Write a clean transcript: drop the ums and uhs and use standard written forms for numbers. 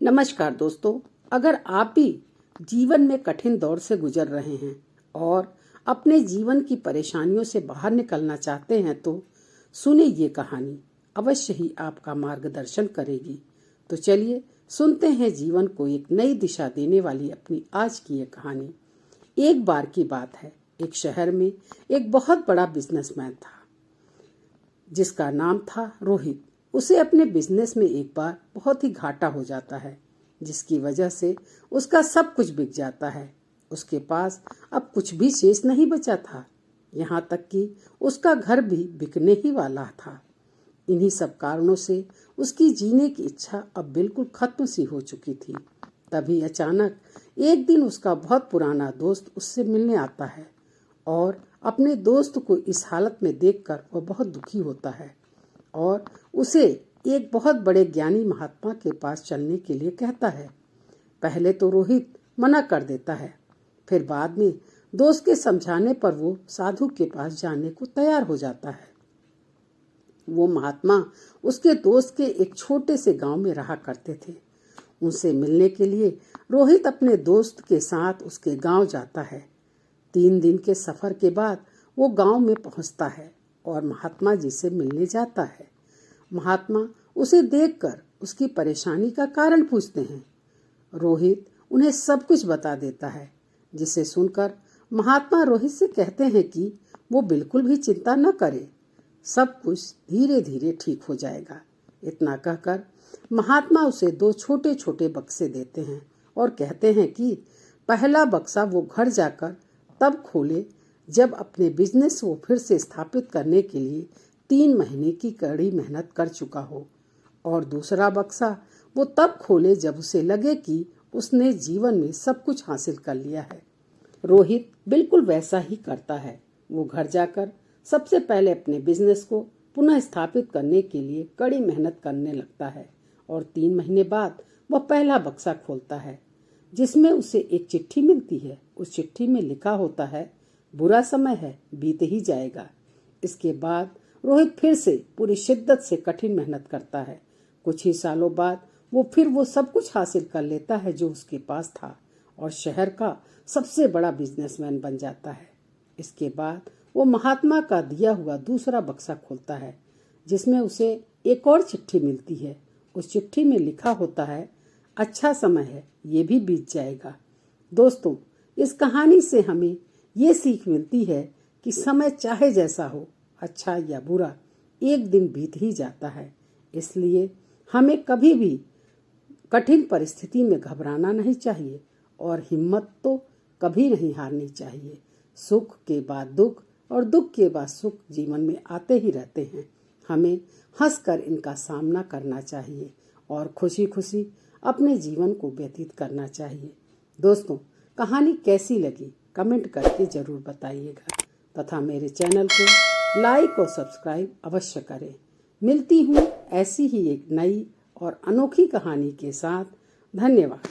नमस्कार दोस्तों, अगर आप भी जीवन में कठिन दौर से गुजर रहे हैं और अपने जीवन की परेशानियों से बाहर निकलना चाहते हैं तो सुनिए ये कहानी, अवश्य ही आपका मार्गदर्शन करेगी। तो चलिए सुनते हैं जीवन को एक नई दिशा देने वाली अपनी आज की ये कहानी। एक बार की बात है, एक शहर में एक बहुत बड़ा बिजनेसमैन था जिसका नाम था रोहित। उसे अपने बिजनेस में एक बार बहुत ही घाटा हो जाता है, जिसकी वजह से उसका सब कुछ बिक जाता है। उसके पास अब कुछ भी शेष नहीं बचा था, यहाँ तक कि उसका घर भी बिकने ही वाला था। इन्हीं सब कारणों से उसकी जीने की इच्छा अब बिल्कुल खत्म सी हो चुकी थी। तभी अचानक एक दिन उसका बहुत पुराना दोस्त उससे मिलने आता है और अपने दोस्त को इस हालत में देखकर वह बहुत दुखी होता है और उसे एक बहुत बड़े ज्ञानी महात्मा के पास चलने के लिए कहता है। पहले तो रोहित मना कर देता है, फिर बाद में दोस्त के समझाने पर वो साधु के पास जाने को तैयार हो जाता है। वो महात्मा उसके दोस्त के एक छोटे से गांव में रहा करते थे। उनसे मिलने के लिए रोहित अपने दोस्त के साथ उसके गांव जाता है। 3 दिन के सफर के बाद वो गांव में पहुंचता है और महात्मा जी से मिलने जाता है। महात्मा उसे देखकर उसकी परेशानी का कारण पूछते हैं। रोहित उन्हें सब कुछ बता देता है, जिसे सुनकर महात्मा रोहित से कहते हैं कि वो बिल्कुल भी चिंता न करे, सब कुछ धीरे धीरे ठीक हो जाएगा। इतना कहकर महात्मा उसे 2 छोटे छोटे बक्से देते हैं और कहते हैं कि पहला बक्सा वो घर जाकर तब खोले जब अपने बिजनेस को फिर से स्थापित करने के लिए 3 महीने की कड़ी मेहनत कर चुका हो, और दूसरा बक्सा वो तब खोले जब उसे लगे कि उसने जीवन में सब कुछ हासिल कर लिया है। रोहित बिल्कुल वैसा ही करता है। वो घर जाकर सबसे पहले अपने बिजनेस को पुनः स्थापित करने के लिए कड़ी मेहनत करने लगता है और 3 महीने बाद वह पहला बक्सा खोलता है, जिसमें उसे एक चिट्ठी मिलती है। उस चिट्ठी में लिखा होता है, बुरा समय है, बीत ही जाएगा। इसके बाद रोहित फिर से पूरी शिद्दत से कठिन मेहनत करता है। कुछ ही सालों बाद वो सब कुछ हासिल कर लेता है जो उसके पास था और शहर का सबसे बड़ा बिजनेसमैन बन जाता है। इसके बाद वो महात्मा का दिया हुआ दूसरा बक्सा खोलता है, जिसमें उसे एक और चिट्ठी मिलती है। उस चिट्ठी में लिखा होता है, अच्छा समय है, ये भी बीत जाएगा। दोस्तों, इस कहानी से हमें ये सीख मिलती है कि समय चाहे जैसा हो, अच्छा या बुरा, एक दिन बीत ही जाता है। इसलिए हमें कभी भी कठिन परिस्थिति में घबराना नहीं चाहिए और हिम्मत तो कभी नहीं हारनी चाहिए। सुख के बाद दुख और दुख के बाद सुख जीवन में आते ही रहते हैं। हमें हंसकर इनका सामना करना चाहिए और खुशी खुशी अपने जीवन को व्यतीत करना चाहिए। दोस्तों, कहानी कैसी लगी कमेंट करके जरूर बताइएगा तथा मेरे चैनल को लाइक और सब्सक्राइब अवश्य करें। मिलती हूँ ऐसी ही एक नई और अनोखी कहानी के साथ। धन्यवाद।